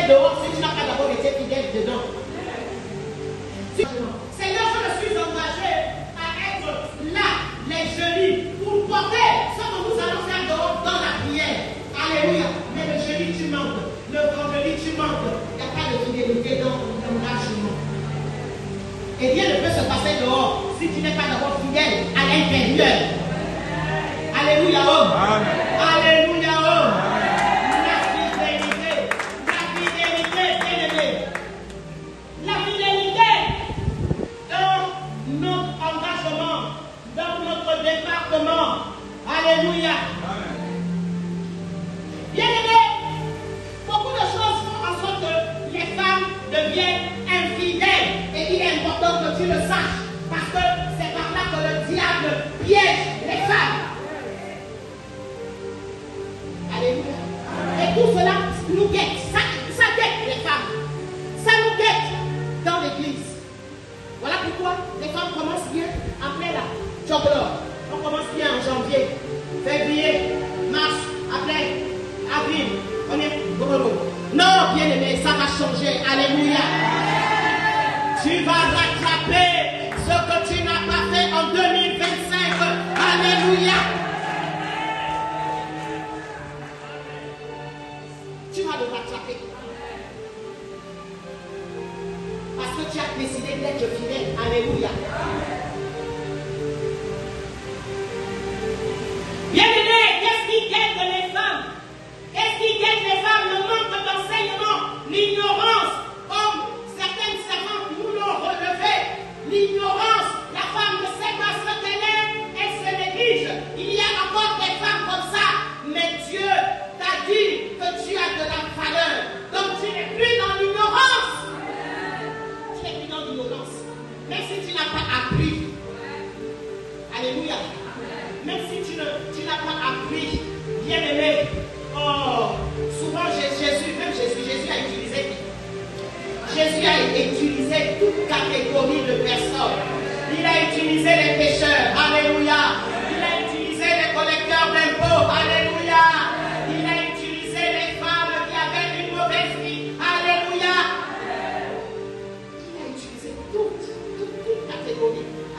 fidèle dehors si tu n'as pas d'abord été fidèle dedans. Seigneur, je me suis engagé à être là, les jeudis, pour porter ce que nous allons faire dehors dans la prière. Alléluia. Mais le jeudi, tu manques. Le vendredi, tu manques. Il n'y a pas de fidélité dans l'engagement. Et rien ne peut se passer dehors si tu n'es pas d'abord fidèle à l'intérieur. Alléluia, homme. Alléluia, homme. La fidélité, bien aimé. La fidélité dans notre engagement, dans notre département. Alléluia. Bien aimé, beaucoup de choses font en sorte que les femmes deviennent infidèles. Et il est important que tu le saches. Parce que c'est par là que le diable piège les femmes. Alléluia. Et tout cela nous guette. Ça guette les femmes. Ça nous guette dans l'église. Voilà pourquoi les femmes commencent bien en plein là. Chocolat. On commence bien en janvier, février, mars, après, avril. On est gros. Non, bien aimé, ça va changer. Alléluia. Tu vas rattraper ce que tu n'as pas fait en 2025. Alléluia. Tu vas le rattraper. Parce que tu as décidé d'être fidèle. Alléluia. Bien-aimé, qu'est-ce qui guette les femmes? Qu'est-ce qui guette les femmes? Le manque d'enseignement, l'ignorance, comme certaines servantes nous l'ont relevé. L'ignorance, la femme ne sait pas ce qu'elle est, elle se néglige. Il y a encore des femmes comme ça, mais Dieu t'a dit que tu as de la valeur. Donc tu n'es plus dans l'ignorance. Tu n'es plus dans l'ignorance. Même si tu n'as pas appris. Alléluia. Même si tu n'as pas appris, bien aimé. Oh, souvent Jésus a utilisé. Jésus a utilisé toute catégorie de personnes. Il a utilisé les pécheurs. Alléluia. Il a utilisé les collecteurs d'impôts. Alléluia.